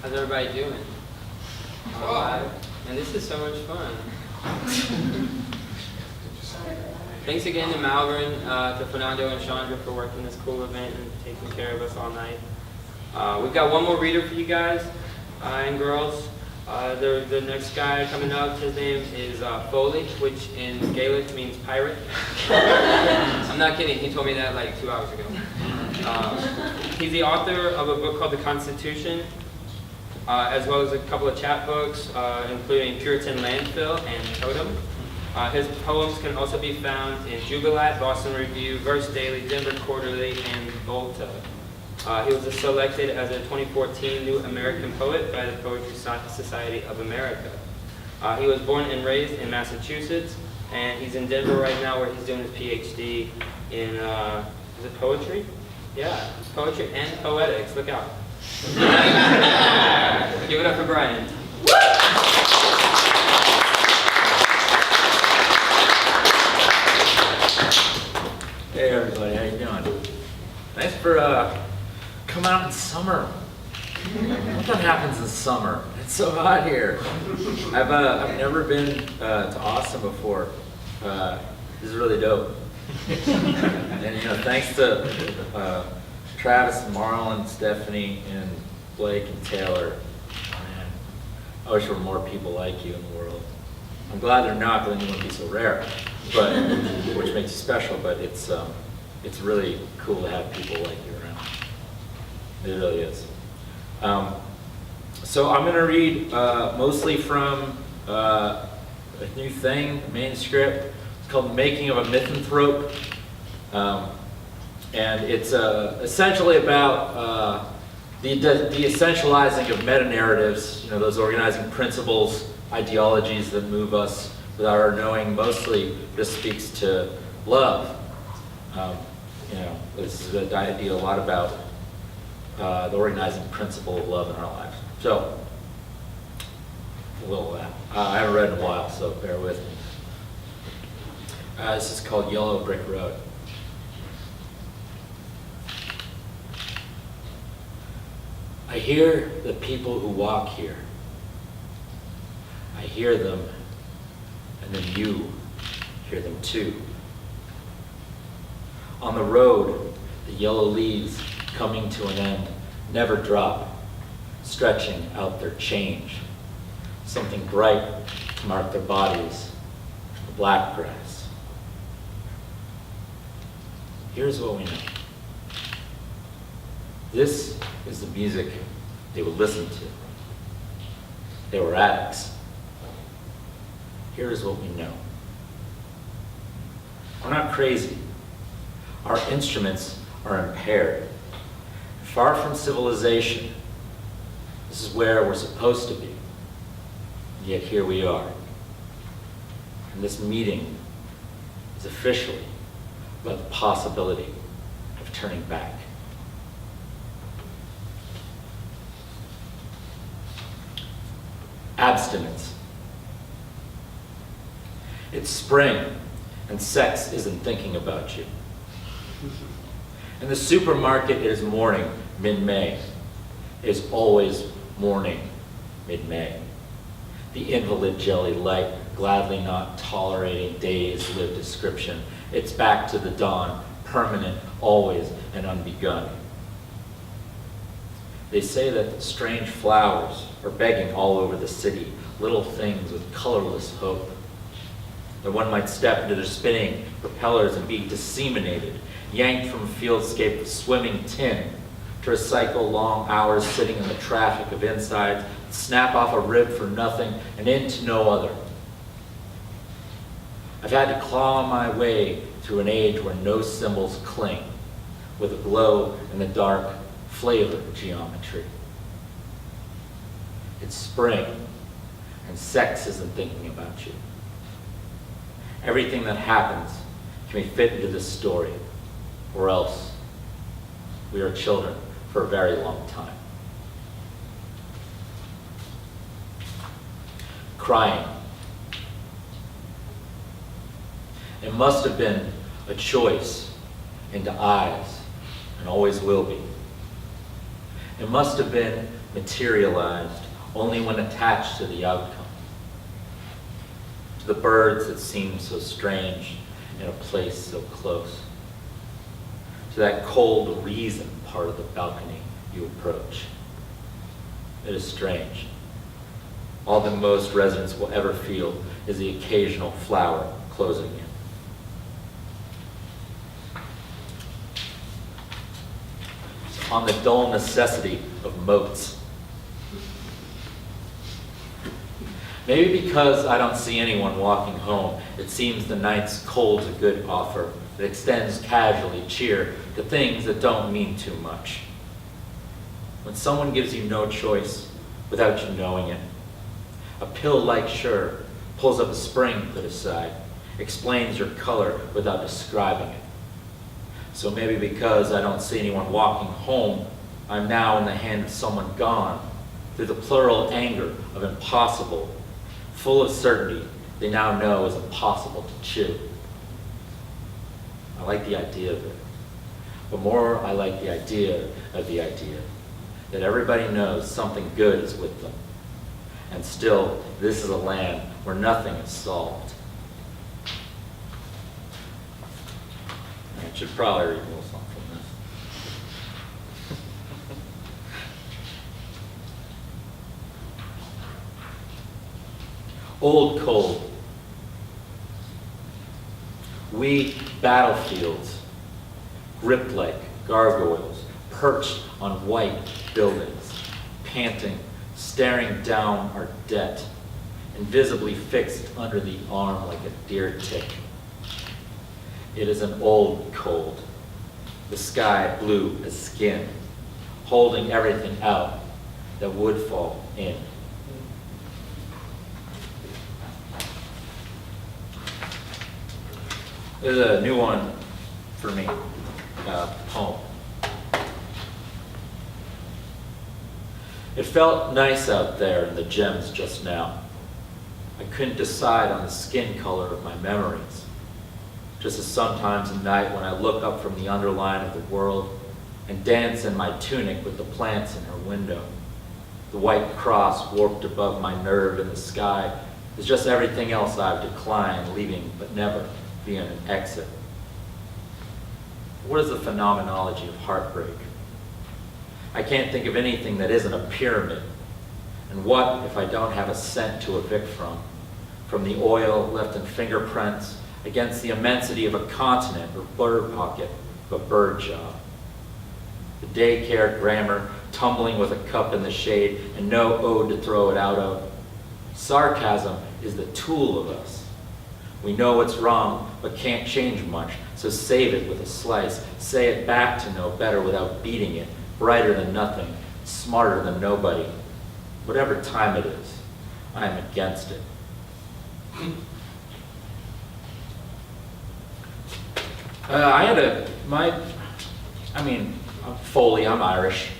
How's everybody doing? And this is so much fun. Thanks again to Malvern, to Fernando and Chandra for working this cool event and taking care of us all night. We've got one more reader for you guys and girls. The next guy coming up, his name is Foley, which in Gaelic means pirate. I'm not kidding, he told me that like 2 hours ago. He's the author of a book called The Constitution, as well as a couple of chapbooks, including Puritan Landfill and Totem. His poems can also be found in Jubilat, Boston Review, Verse Daily, Denver Quarterly, and Volta. He was selected as a 2014 New American Poet by the Poetry Society of America. He was born and raised in Massachusetts, and he's in Denver right now where he's doing his PhD in, is it poetry? Yeah, it's poetry and poetics. Look out. Give it up for Brian. Hey everybody, how you doing? Thanks for coming out in summer. What happens in summer? It's so hot here. I've never been to Austin before. This is really dope. And thanks to Travis and Marlon, Stephanie, and Blake and Taylor. Man, I wish there were more people like you in the world. I'm glad they're not, because then you wouldn't be so rare, but which makes you special. But it's really cool to have people like you around. It really is. So I'm going to read mostly from a new thing, a manuscript. It's called The Making of a Mythanthrope. And it's essentially about the essentializing of meta-narratives, those organizing principles, ideologies that move us without our knowing. Mostly this speaks to love. This is an idea a lot about the organizing principle of love in our lives. So, a little of that. I haven't read in a while, so bear with me. This is called Yellow Brick Road. I hear the people who walk here. I hear them, and then you hear them too. On the road, the yellow leaves coming to an end never drop, stretching out their change. Something bright to mark their bodies, the black grass. Here's what we know. This is the music they would listen to. They were addicts. Here's what we know. We're not crazy. Our instruments are impaired. Far from civilization, this is where we're supposed to be. Yet here we are. And this meeting is officially about the possibility of turning back. Abstinence. It's spring, and sex isn't thinking about you. In the supermarket, it is morning, mid-May. It is always morning, mid-May. The invalid jelly light, gladly not tolerating days' lived description. It's back to the dawn, permanent, always, and unbegun. They say that strange flowers are begging all over the city, little things with colorless hope. That one might step into their spinning propellers and be disseminated, yanked from a fieldscape of swimming tin, to recycle long hours sitting in the traffic of insides, snap off a rib for nothing, and into no other. I've had to claw my way through an age where no symbols cling, with a glow in the dark flavor geometry. It's spring, and sex isn't thinking about you. Everything that happens can be fit into this story, or else we are children for a very long time. Crying. It must have been a choice into eyes, and always will be. It must have been materialized only when attached to the outcome. To the birds that seem so strange in a place so close. To that cold reason part of the balcony you approach. It is strange. All that most residents will ever feel is the occasional flower closing in. On the dull necessity of moats. Maybe because I don't see anyone walking home, it seems the night's cold's a good offer that extends casually cheer to things that don't mean too much. When someone gives you no choice without you knowing it, a pill-like shirt pulls up a spring put aside, explains your color without describing it. So maybe because I don't see anyone walking home, I'm now in the hand of someone gone, through the plural anger of impossible, full of certainty they now know is impossible to chew. I like the idea of it, but more I like the idea that everybody knows something good is with them. And still, this is a land where nothing is solved. I should probably read a little something from this. Old cold. We battlefields, gripped like gargoyles, perched on white buildings, panting, staring down our debt, invisibly fixed under the arm like a deer tick. It is an old cold, the sky blue as skin, holding everything out that would fall in. There's a new one for me, poem. It felt nice out there in the gems just now. I couldn't decide on the skin color of my memories. Just as sometimes at night when I look up from the underline of the world and dance in my tunic with the plants in her window. The white cross warped above my nerve in the sky is just everything else I've declined, leaving but never being an exit. What is the phenomenology of heartbreak? I can't think of anything that isn't a pyramid. And what if I don't have a cent to evict from the oil left in fingerprints against the immensity of a continent or bird pocket of a bird job? The daycare grammar tumbling with a cup in the shade and no ode to throw it out of. Sarcasm is the tool of us. We know what's wrong, but can't change much, so save it with a slice. Say it back to know better without beating it. Brighter than nothing, smarter than nobody. Whatever time it is, I am against it. I'm Foley, I'm Irish,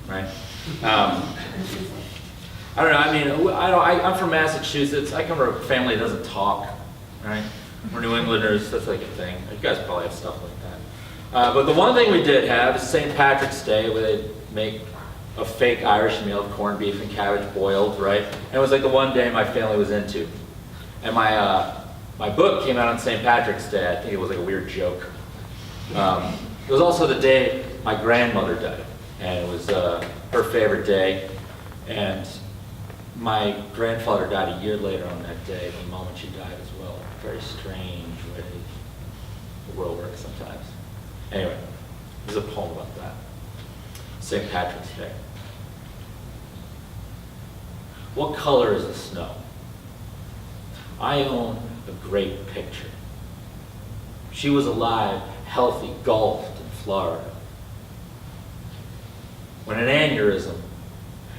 right? I don't know, I'm from Massachusetts. I come from a family that doesn't talk, right? We're New Englanders, that's like a thing. You guys probably have stuff like that. But the one thing we did have is St. Patrick's Day, where they make a fake Irish meal of corned beef and cabbage boiled, right? And it was like the one day my family was into. And my book came out on St. Patrick's Day. I think it was like a weird joke. It was also the day my grandmother died, and it was her favorite day. And my grandfather died a year later on that day, the moment she died as well. A very strange way the world works sometimes. Anyway, there's a poem about that. St. Patrick's Day. What color is the snow? I own a great picture. She was alive, healthy, golfed in Florida. When an aneurysm,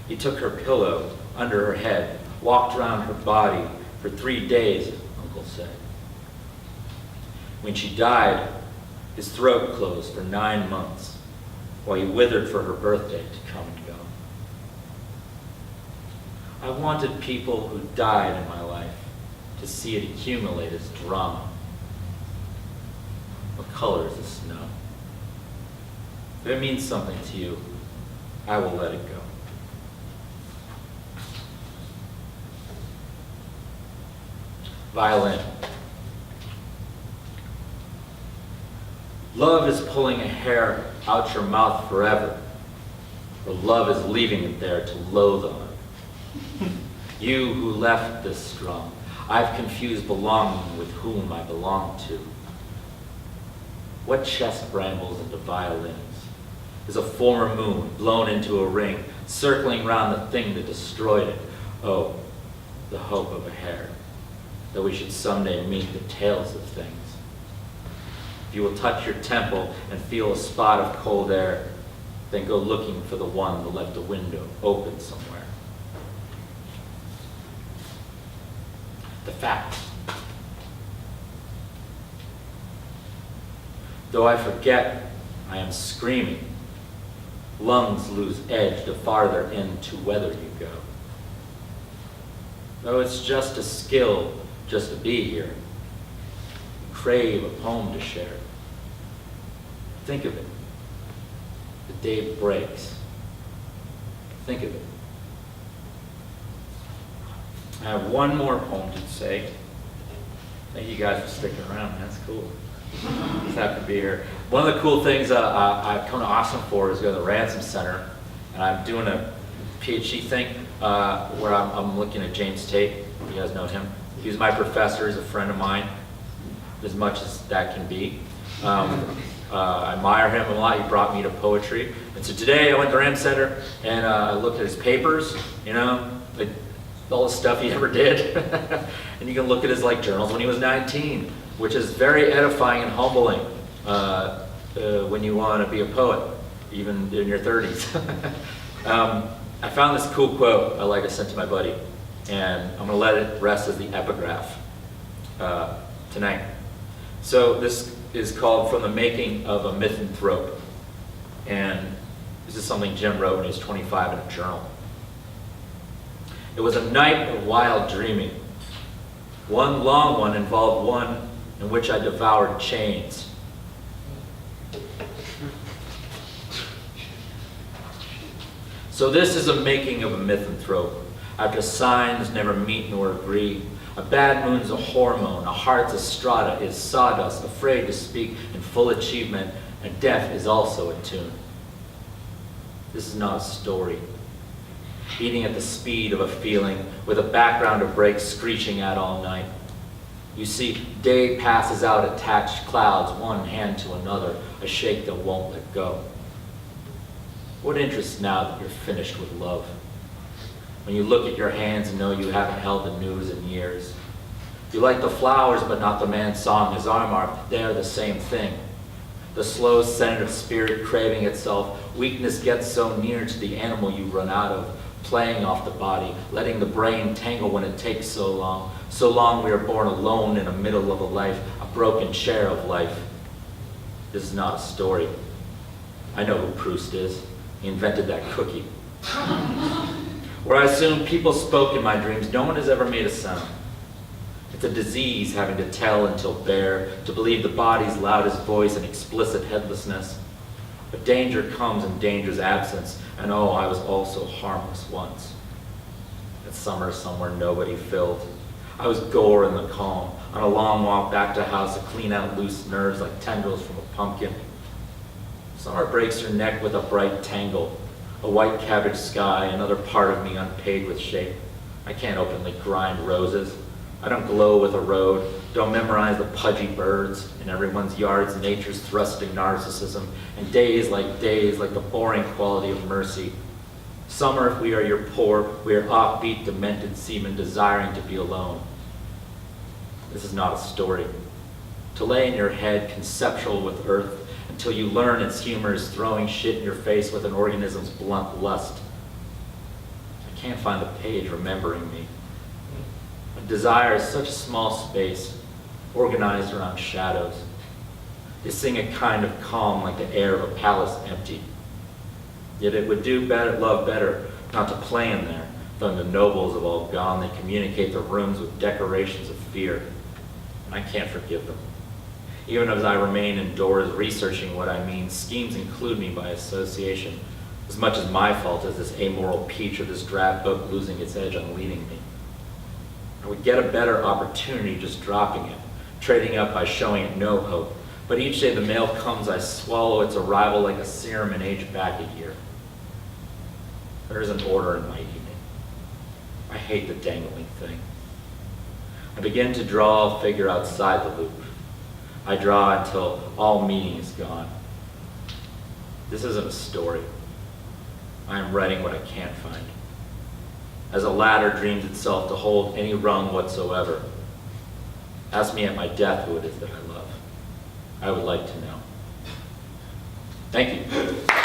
he took her pillow under her head, walked around her body for 3 days, Uncle said. When she died, his throat closed for 9 months, while he withered for her birthday to come and go. I wanted people who died in my life to see it accumulate as drama. What color is the snow? If it means something to you, I will let it go. Violin. Love is pulling a hair out your mouth forever, or love is leaving it there to loathe on. You who left this strum, I've confused belonging with whom I belong to. What chest brambles into violins is a former moon blown into a ring, circling round the thing that destroyed it. Oh, the hope of a hair, that we should someday meet the tails of things. If you will touch your temple and feel a spot of cold air, then go looking for the one that left a window open somewhere. The facts. Though I forget, I am screaming. Lungs lose edge the farther into weather you go. Though it's just a skill just to be here, crave a poem to share. Think of it. The day breaks. Think of it. I have one more poem to say. Thank you guys for sticking around. That's cool. Just happy to be here. One of the cool things I've come to Austin for is go to the Ransom Center, and I'm doing a PhD thing where I'm looking at James Tate. You guys know him. He was my professor. He's a friend of mine, as much as that can be. I admire him a lot. He brought me to poetry. And so today I went to Ram Center and I looked at his papers, you know, like all the stuff he ever did. And you can look at his like journals when he was 19, which is very edifying and humbling when you want to be a poet, even in your 30s. I found this cool quote I like to send to my buddy, and I'm going to let it rest as the epigraph tonight. So this is called From the Making of a Misanthrope. And this is something Jim wrote when he was 25 in a journal. It was a night of wild dreaming. One long one involved one in which I devoured chains. So this is a making of a misanthrope. After signs never meet nor agree, a bad moon's a hormone, a heart's a strata, is sawdust, afraid to speak in full achievement, and death is also a tune. This is not a story. Beating at the speed of a feeling, with a background of brakes screeching out all night. You see, day passes out attached clouds, one hand to another, a shake that won't let go. What interest now that you're finished with love? When you look at your hands and know you haven't held the news in years. You like the flowers, but not the man sawing his arm off. They're the same thing. The slow scent of spirit craving itself. Weakness gets so near to the animal you run out of, playing off the body, letting the brain tangle when it takes so long. So long we are born alone in the middle of a life, a broken share of life. This is not a story. I know who Proust is. He invented that cookie. Where I assume people spoke in my dreams, no one has ever made a sound. It's a disease having to tell until bare, to believe the body's loudest voice and explicit headlessness. But danger comes in danger's absence, and oh, I was also harmless once. At summer somewhere nobody filled. I was gore in the calm, on a long walk back to house to clean out loose nerves like tendrils from a pumpkin. Summer breaks your neck with a bright tangle, a white cabbage sky, another part of me unpaid with shape. I can't openly grind roses. I don't glow with a road, don't memorize the pudgy birds in everyone's yards, nature's thrusting narcissism, and days like the boring quality of mercy. Summer, if we are your poor, we are offbeat, demented seamen desiring to be alone. This is not a story. To lay in your head conceptual with earth until you learn its humor is throwing shit in your face with an organism's blunt lust. I can't find the page remembering me. Desire is such a small space, organized around shadows. They sing a kind of calm like the air of a palace empty. Yet it would do better, love better not to play in there. When the nobles have all gone, they communicate the rooms with decorations of fear. And I can't forgive them. Even as I remain indoors researching what I mean, schemes include me by association, as much as my fault as this amoral peach or this drab book losing its edge on leading me. I would get a better opportunity just dropping it, trading up by showing it no hope. But each day the mail comes, I swallow its arrival like a serum and age back a year. There is an order in my evening. I hate the dangling thing. I begin to draw a figure outside the loop. I draw until all meaning is gone. This isn't a story. I am writing what I can't find. As a ladder dreams itself to hold any rung whatsoever. Ask me at my death who it is that I love. I would like to know. Thank you.